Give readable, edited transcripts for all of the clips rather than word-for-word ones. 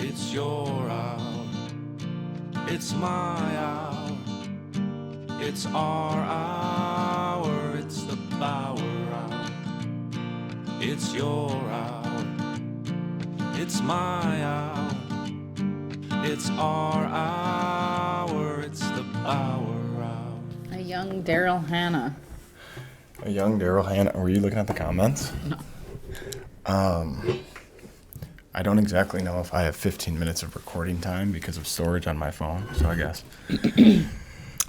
It's your hour. It's my hour. It's our hour. It's the Bauer Hour. It's your hour. It's my hour. It's our hour. It's the Bauer Hour. A young Daryl Hannah. A young Daryl Hannah. Were you looking at the comments? No. I don't exactly know if I have 15 minutes of recording time because of storage on my phone, so I guess.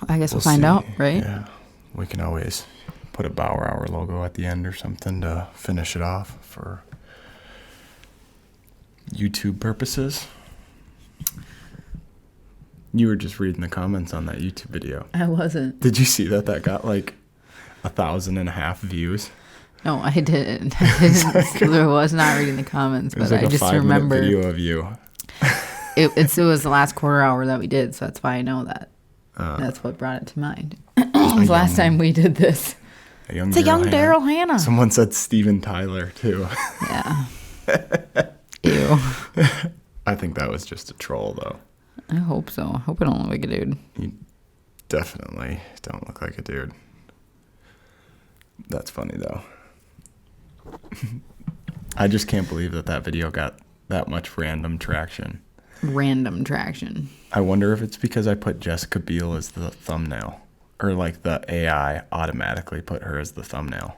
We'll find out, right? Yeah. We can always put a Bauer Hour logo at the end or something to finish it off for YouTube purposes. You were just reading the comments on that YouTube video. I wasn't. Did you see that? That got like 1,500 views. No, I didn't. I was not reading the comments, but like I just remember video of you. it was the last quarter hour that we did, so that's why I know that. That's what brought it to mind. It was the last time we did this. It's a young Daryl Hannah. Someone said Steven Tyler too. Yeah. Ew. I think that was just a troll though. I hope so. I hope I don't look like a dude. You definitely don't look like a dude. That's funny though. I just can't believe that video got that much random traction. Random traction. I wonder if it's because I put Jessica Biel as the thumbnail. Or like the AI automatically put her as the thumbnail.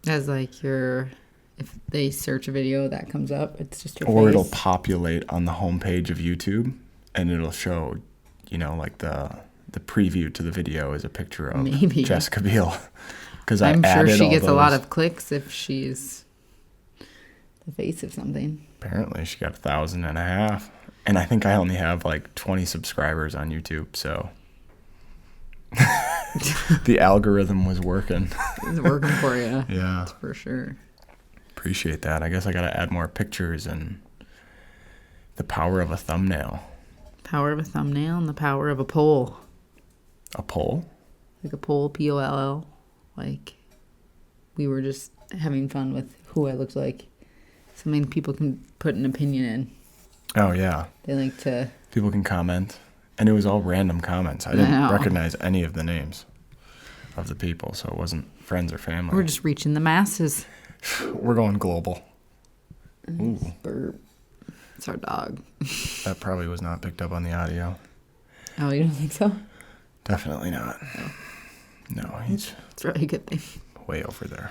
As like if they search a video that comes up, it's just your or face. It'll populate on the homepage of YouTube and it'll show, like the preview to the video is a picture of Jessica Biel. Because I'm sure she gets a lot of clicks if she's the face of something. Apparently she got 1,500. And I think I only have like 20 subscribers on YouTube, so the algorithm was working. It's working for you. Yeah. That's for sure. Appreciate that. I guess I got to add more pictures and the power of a thumbnail. Power of a thumbnail and the power of a poll. A poll? Like a poll, P-O-L-L. Like, we were just having fun with who I looked like. Something people can put an opinion in. Oh, yeah. They like to... People can comment. And it was all random comments. I didn't recognize any of the names of the people, so it wasn't friends or family. We're just reaching the masses. We're going global. Ooh. Burp. It's our dog. That probably was not picked up on the audio. Oh, you don't think so? Definitely not. No, he's... It's really a good thing. Way over there.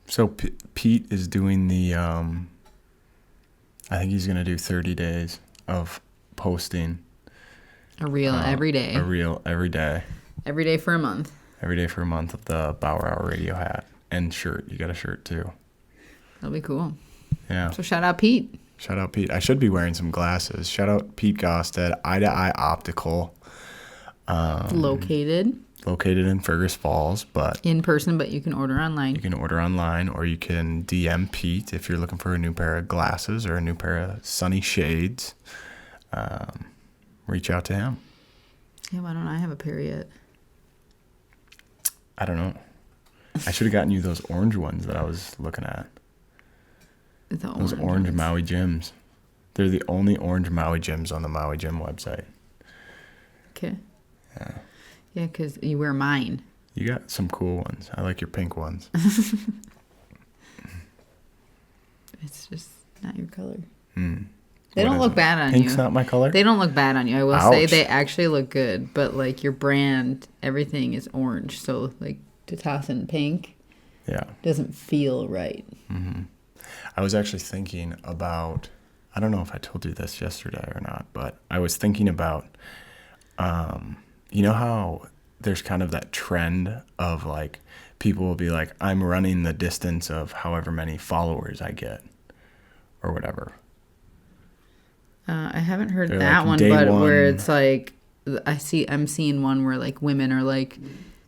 So Pete is doing the... I think he's going to do 30 days of posting. A reel every day. A reel every day. Every day for a month. Every day for a month of the Bauer Hour radio hat. And shirt. You got a shirt too. That'll be cool. Yeah. So shout out Pete. Shout out Pete. I should be wearing some glasses. Shout out Pete Gaustad, Eye to Eye Optical. Located in Fergus Falls, but in person, but you can order online. You can order online, or you can DM Pete if you're looking for a new pair of glasses or a new pair of sunny shades. Reach out to him. Yeah, why don't I have a pair yet? I don't know. I should have gotten you those orange ones that I was looking at. Those orange Maui gyms. They're the only orange Maui gyms on the Maui Gym website. Okay. Yeah. Yeah, because you wear mine. You got some cool ones. I like your pink ones. It's just not your color. They don't look bad on you. Pink's not my color? They don't look bad on you. I will Ouch. say they actually look good, but like your brand, everything is orange. So like to toss in pink doesn't feel right. Mm-hmm. I was actually thinking about, I don't know if I told you this yesterday or not, but I was thinking about, you know how there's kind of that trend of like, people will be like, I'm running the distance of however many followers I get or whatever. I haven't heard They're that like one, but one, where it's like, I'm seeing one where like women are like,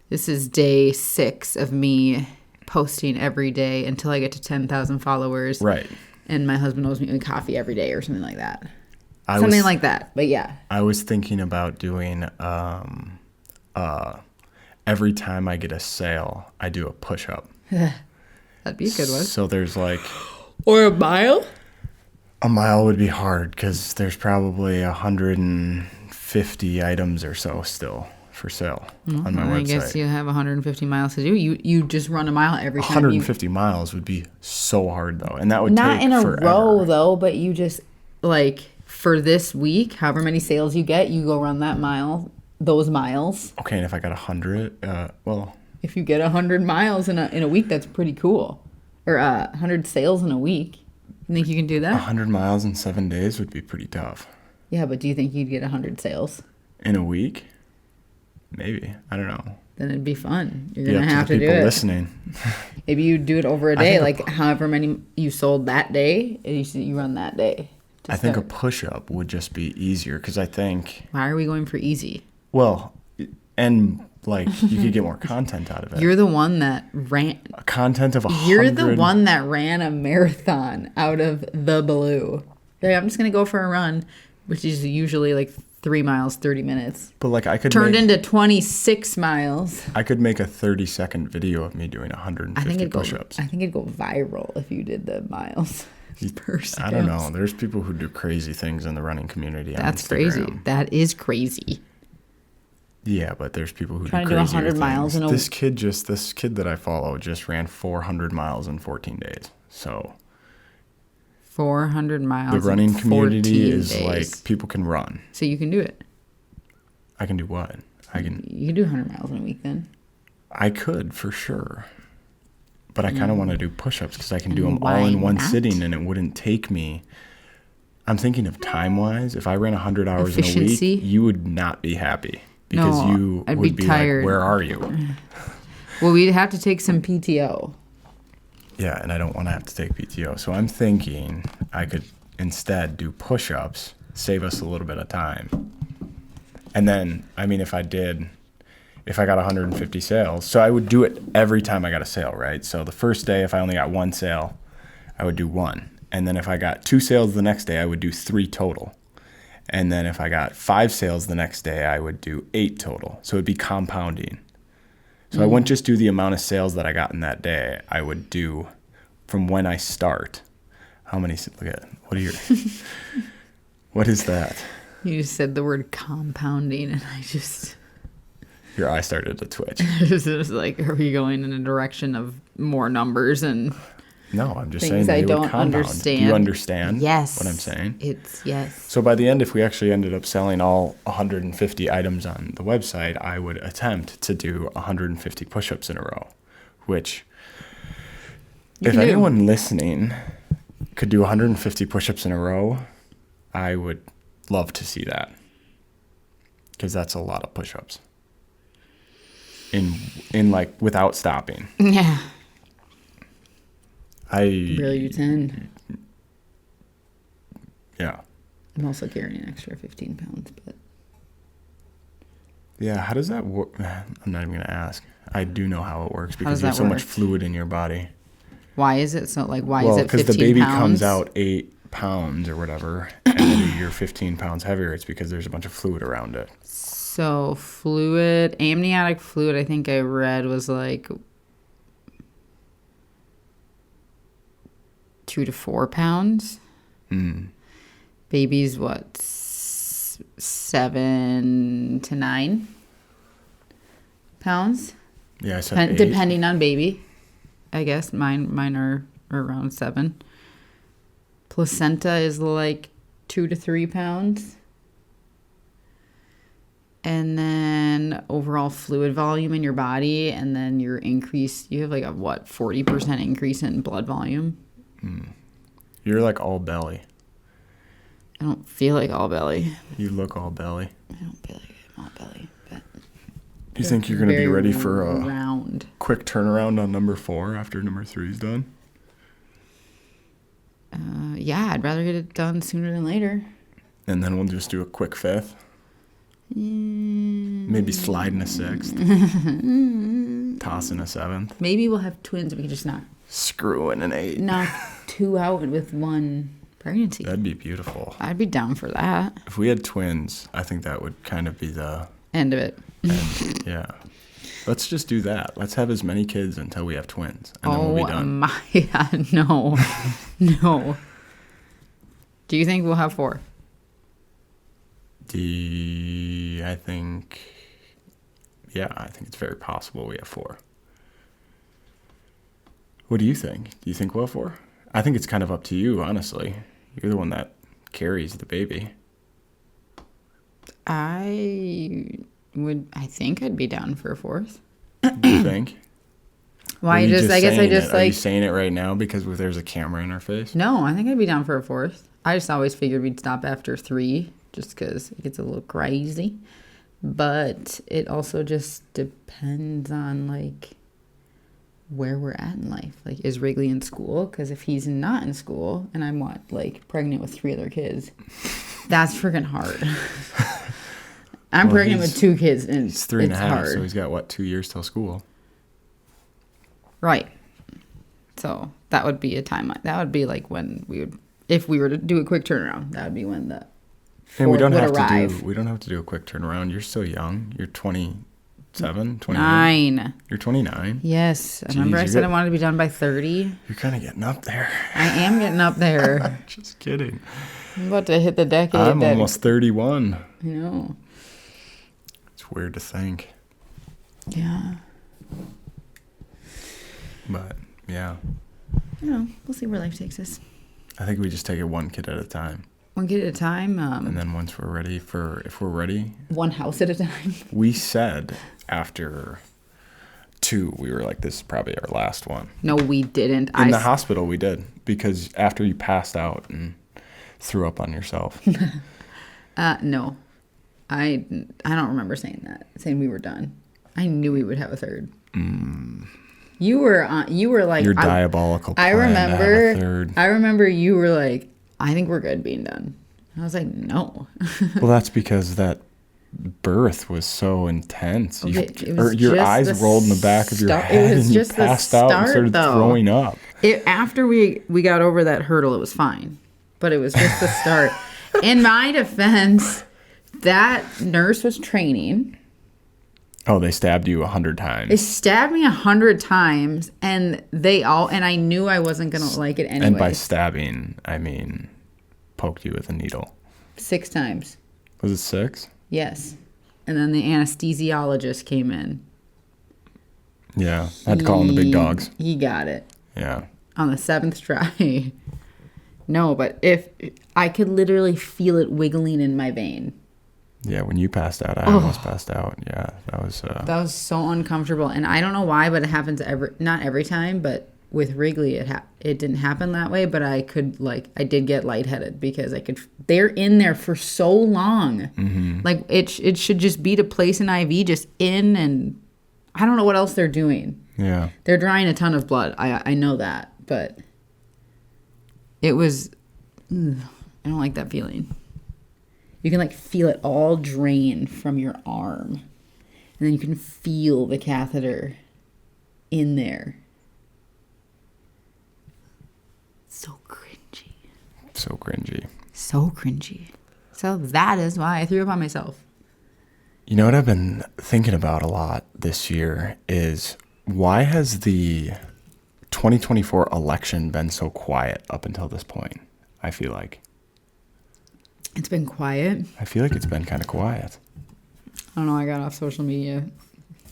this is day 6 of me posting every day until I get to 10,000 followers. Right. And my husband owes me coffee every day or something like that. Something like that, but yeah. I was thinking about doing, every time I get a sale, I do a push-up. That'd be a good one. So there's like Or a mile? a mile would be hard because there's probably 150 items or so still for sale on my website. I guess you have 150 miles to do. You just run a mile every time. 150 miles would be so hard though, and that would Not take in a forever. row though, but you just like for this week, however many sales you get, you go run that mile, those miles. Okay, and if I got 100, well, If you get 100 miles in a week, that's pretty cool. Or 100 sales in a week. You think you can do that? 100 miles in 7 days would be pretty tough. Yeah, but do you think you'd get 100 sales? In a week? Maybe. I don't know. Then it'd be fun. You're Be going up to have the to do people it. listening. Maybe you do it over a I day, think like however many you sold that day, you run that day. to I think a start. push-up would just be easier because I think, Why are we going for easy? well, and like you could get more content out of it. You're the one that ran. Content of 100. You're the one that ran a marathon out of the blue. Like, I'm just going to go for a run, which is usually like 3 miles, 30 minutes. But like I could Turned make, into 26 miles. I could make a 30-second video of me doing 150 push-ups. I think it'd go viral if you did the miles per second. I don't know. There's people who do crazy things in the running community on That's Instagram. crazy. That is crazy. Yeah, but there's people who Trying do to do crazier 100 miles things. in a- This kid that I follow just ran 400 miles in 14 days. So 400 miles. the running in community 14 is days. like people can run. So you can do it. I can do what? You can do 100 miles in a week then. I could for sure. But I kind of want to do push-ups because I can do And them all in why one not? sitting and it wouldn't take me. I'm thinking of time-wise. If I ran 100 hours Efficiency? in a week, you would not be happy because No, you I'd would be be tired. like, where are you? Well, we'd have to take some PTO. Yeah, and I don't want to have to take PTO. So I'm thinking I could instead do push-ups, save us a little bit of time. And then, I mean, if I got 150 sales, so I would do it every time I got a sale, right? So the first day, if I only got one sale, I would do one. And then if I got 2 sales the next day, I would do 3 total. And then if I got 5 sales the next day, I would do 8 total. So it'd be compounding. So I wouldn't just do the amount of sales that I got in that day. I would do from when I start. How many? Look at what are your? What is that? You just said the word compounding, and I just Your eye started to twitch. it was like, are we going in a direction of more numbers and No, I'm just things saying I they don't would compound. understand? Do you understand? Yes, what I'm saying? It's yes. So by the end, if we actually ended up selling all 150 items on the website, I would attempt to do 150 push-ups in a row, which if can do. anyone listening could do 150 push-ups in a row, I would love to see that because that's a lot of push-ups in like without stopping. Yeah, I really do 10. Yeah. I'm also carrying an extra 15 pounds, but Yeah, how does that work? I'm not even going to ask. I do know how it works because does you have that so much work? fluid in your body. why is it so? Like, why Well, is it 15 because the baby pounds? comes out 8 pounds or whatever, and then you're 15 pounds heavier. It's because there's a bunch of fluid around it. So fluid, amniotic fluid, I think I read was like 2 to 4 pounds. Babies, what, 7 to 9 pounds? Yeah, I said 8. Depending on baby, I guess. Mine are around 7. Placenta is like 2 to 3 pounds. And then overall fluid volume in your body, and then your increase, you have like a 40% increase in blood volume. You're like all belly. I don't feel like all belly. You look all belly. I don't feel like I'm all belly, but Do you think you're going to be very ready for a round. quick turnaround on number 4 after number 3 is done? Yeah, I'd rather get it done sooner than later. And then we'll just do a quick 5th. Maybe slide in a 6th. Toss in a 7th. Maybe we'll have twins. We can just Screw in an 8. knock 2 out with 1 pregnancy. That'd be beautiful. I'd be down for that. If we had twins, I think that would kind of be the End of it. yeah. Let's just do that. Let's have as many kids until we have twins, and then we'll be done. My God, no. No. Do you think we'll have 4? I think it's very possible we have 4. What do you think? Do you think we'll have 4? I think it's kind of up to you, honestly. You're the one that carries the baby. I think I'd be down for a 4th. Do you think? Why? Are you saying it right now because there's a camera in our face? No, I think I'd be down for a 4th. I just always figured we'd stop after 3 just because it gets a little crazy. But it also just depends on, like, where we're at in life. Like, is Wrigley in school? Because if he's not in school and I'm, pregnant with 3 other kids, that's freaking hard. I'm pregnant with 2 kids, and he's 3 and a half, hard. so he's got, 2 years till school? Right. So that would be a timeline. That would be like when if we were to do a quick turnaround, that would be when the And we don't have arrive. we don't have to do a quick turnaround. You're still young. You're 27, 28. 9. You're 29. Yes. Jeez, Remember I said I wanted to be done by 30? You're kind of getting up there. I am getting up there. Just kidding. I'm about to hit the decade. I'm almost 31. I know. It's weird to think. Yeah. But, yeah. We'll see where life takes us. I think we just take it one kid at a time. One kid at a time. And then once we're ready if we're ready. One house at a time. We said after 2, we were like, this is probably our last one. No, we didn't. In the hospital, we did. Because after you passed out and threw up on yourself. No. I don't remember saying we were done. I knew we would have a 3rd. You were like, your diabolical plan I remember to have a 3rd. I remember you were like, I think we're good being done. I was like, no. Well, that's because that birth was so intense. Okay, Your eyes rolled in the back of your head and you passed out and started throwing up. After we got over that hurdle, it was fine. But it was just the start. In my defense, that nurse was training. Oh, they stabbed you 100 times. They stabbed me 100 times, and I knew I wasn't going to like it anyway. And by stabbing, I mean poked you with a needle. 6 times. Was it 6? Yes. And then the anesthesiologist came in. Yeah. I had to call in the big dogs. He got it. Yeah. On the 7th try. No, but if I could literally feel it wiggling in my vein. Yeah, when you passed out, I almost passed out. Yeah, that was so uncomfortable, and I don't know why, but it happens not every time, but with Wrigley, it didn't happen that way. But I did get lightheaded because they're in there for so long. Mm-hmm. Like it should just be to place an IV just in, and I don't know what else they're doing. Yeah, they're drawing a ton of blood. I know that, but it was. I don't like that feeling. You can feel it all drain from your arm. And then you can feel the catheter in there. So cringy. So cringy. So cringy. So that is why I threw up on myself. You know what I've been thinking about a lot this year is why has the 2024 election been so quiet up until this point? I feel like. It's been quiet. I feel like it's been kind of quiet. I don't know. I got off social media.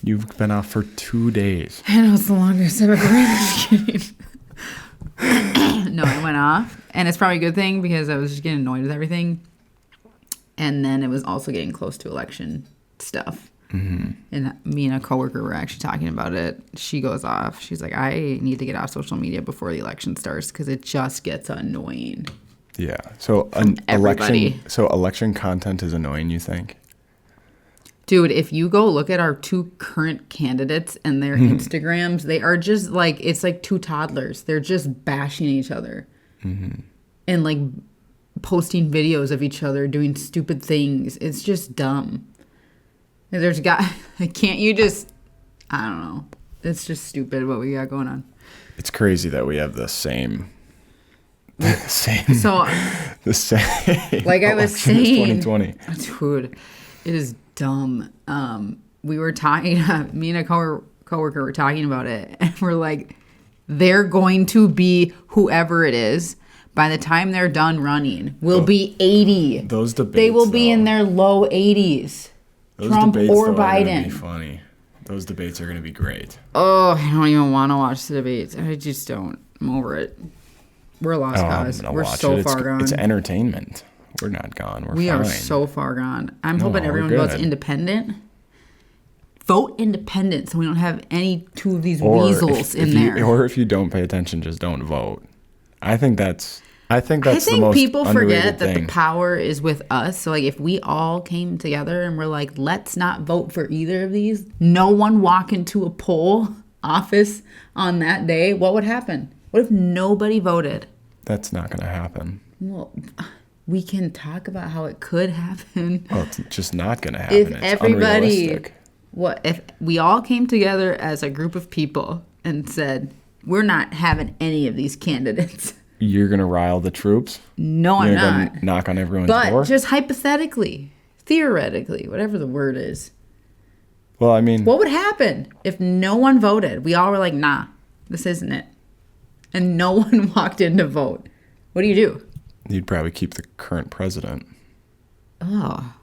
You've been off for 2 days. I know it's the longest I've ever been. Just kidding. No, I went off. And it's probably a good thing because I was just getting annoyed with everything. And then it was also getting close to election stuff. Mm-hmm. And me and a coworker were actually talking about it. She goes off. She's like, I need to get off social media before the election starts because it just gets annoying. Yeah. So election content is annoying, you think? Dude, if you go look at our 2 current candidates and their Instagrams, they are just it's like 2 toddlers. They're just bashing each other. Mm-hmm. And posting videos of each other doing stupid things. It's just dumb. Can't you just, I don't know. It's just stupid what we got going on. It's crazy that we have the same. Like I was saying, 2020. Dude, it is dumb. we were talking, me and a coworker were talking about it, and we're like, they're going to be whoever it is. By the time they're done running, will be 80. Those debates, they will be in their low 80s. Those Trump debates, or though, Biden. are going to be funny. Those debates are going to be great. Oh, I don't even want to watch the debates. I just don't. I'm over it. We're a lost cause. We're so far gone. It's entertainment. We're not gone. We fine. are so far gone. I'm hoping everyone votes independent. Vote independent so we don't have any two of these weasels in there. Or if you don't pay attention, just don't vote. I think the most people forget underrated that thing. the power is with us. So, like, if we all came together and we're like, let's not vote for either of these, no one walk into a poll office on that day, what would happen? What if nobody voted? That's not going to happen. Well, we can talk about how it could happen. Well, it's just not going to happen. If if we all came together as a group of people and said, we're not having any of these candidates. You're going to rile the troops? No, I'm not. Gonna knock on everyone's door? door? But just hypothetically, theoretically, whatever the word is. Well, I mean... What would happen if no one voted? We all were like, nah, this isn't it. And no one walked in to vote. What do you do? You'd probably keep the current president. Oh.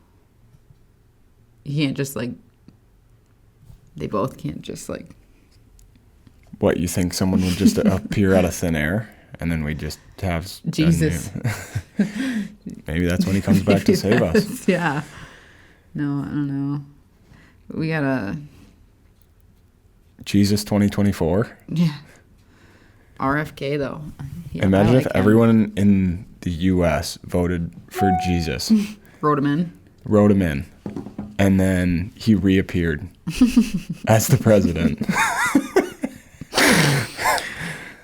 You can't just, like... They both can't just, like... What, you think someone would just appear out of thin air? And then we just have Jesus. Maybe that's when he comes back to save us. Yeah. No, I don't know. We gotta. Jesus 2024. Yeah. RFK though. Imagine if everyone in the U.S. voted for Jesus. Wrote him in. And then he reappeared as the president.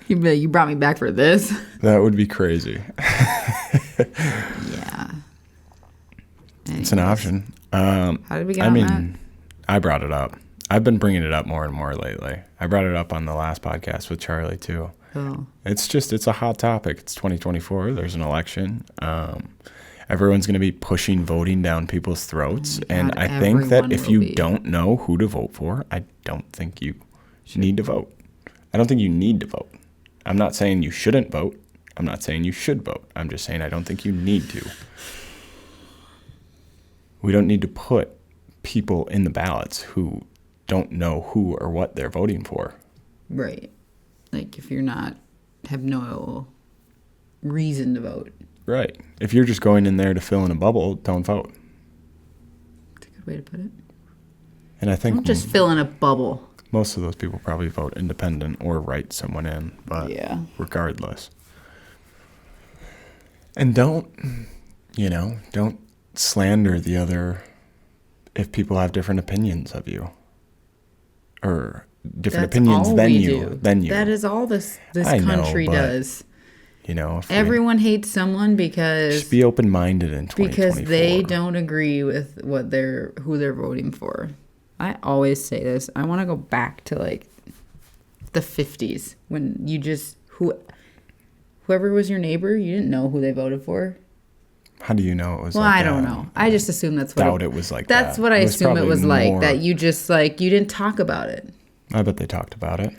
He'd be like, you brought me back for this? That would be crazy. Yeah. It's an option. How did we get on that? I brought it up. I've been bringing it up more and more lately. I brought it up on the last podcast with Charlie, too. Oh. It's a hot topic. It's 2024. There's an election. Everyone's going to be pushing voting down people's throats. And I think that if you don't know who to vote for, I don't think you need to vote. I don't think you need to vote. I'm not saying you shouldn't vote. I'm not saying you should vote. I'm just saying I don't think you need to. We don't need to put people in the ballots who don't know who or what they're voting for. Right. Like if you're have no reason to vote. Right. If you're just going in there to fill in a bubble, don't vote. That's a good way to put it. And I think don't just fill in a bubble. Most of those people probably vote independent or write someone in, but regardless. And don't slander the other if people have different opinions of you. Or different opinions than you. That is all this country does. Everyone hates someone because just be open-minded in 2024. Because they don't agree with who they're voting for. I always say this. I want to go back to like the 50s when you just whoever was your neighbor, you didn't know who they voted for. How do you know it was like that? Well, I don't know. I just assume that's what it was like. That's what I assume it was like, that you just like you didn't talk about it. I bet they talked about it.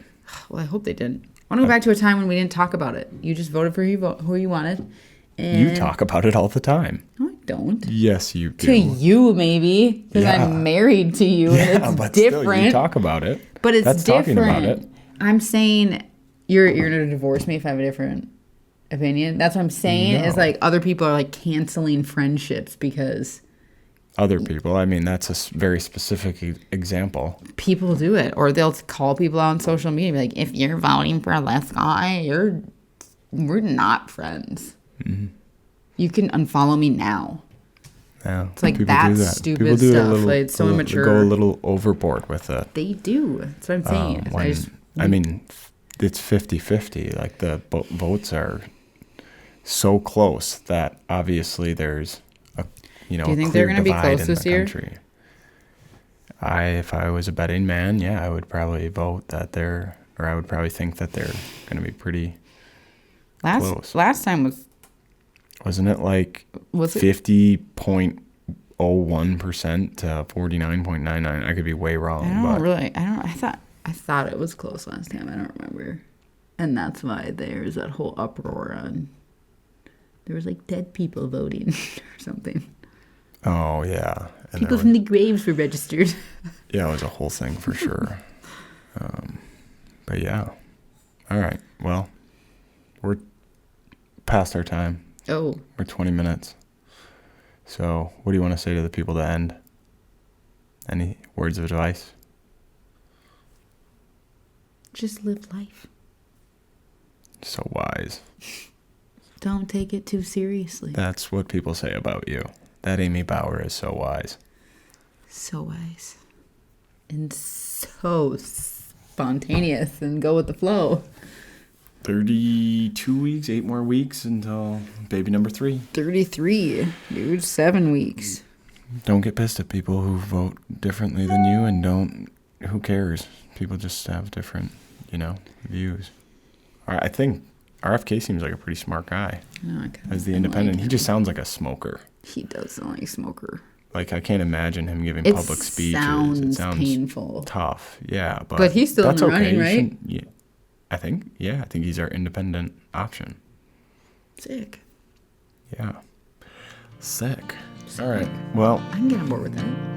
Well, I hope they didn't. I want to go back to a time when we didn't talk about it. You just voted for who you wanted. And you talk about it all the time. No, I don't. Yes, you do. To you, maybe, because I'm married to you, and it's but different. Still, you talk about it. But it's That's different. Talking about it. I'm saying you're going to divorce me if I have a different opinion. That's what I'm saying. No. Is like other people are like canceling friendships because other people. I mean, that's a very specific example. People do it, or they'll call people out on social media, and be like, "If you're voting for this guy, we're not friends. Mm-hmm. You can unfollow me now." Yeah, it's like that's stupid stuff. Like it's so immature. They go a little overboard with it. They do. That's what I'm saying. I mean, it's 50-50. Like the votes are so close that obviously there's do you think they're going to be close this year? If I was a betting man, I would probably vote that I would probably think that they're going to be pretty close. Last time wasn't it like 50.01 0.01% to 49.99. I could be way wrong. I thought it was close last time. I don't remember. And that's why there's that whole uproar on. There was like dead people voting or something. Oh, yeah. And people from the graves were registered. Yeah, it was a whole thing for sure. But yeah. All right. Well, we're past our time. Oh. We're 20 minutes. So what do you want to say to the people to end? Any words of advice? Just live life. So wise. Don't take it too seriously. That's what people say about you. That Amy Bauer is so wise. So wise. And so spontaneous and go with the flow. 32 weeks, 8 more weeks until baby number 3. 33, dude, 7 weeks. Don't get pissed at people who vote differently than you, and who cares? People just have different, views. I think RFK seems like a pretty smart guy. As the independent. He just sounds like a smoker. He does sound like a smoker. Like, I can't imagine him giving public speeches. It sounds painful. Tough. Yeah, but he's still in the running, right? Yeah. I think he's our independent option. Sick. Yeah. Sick. All right. Well, I can get on board with that.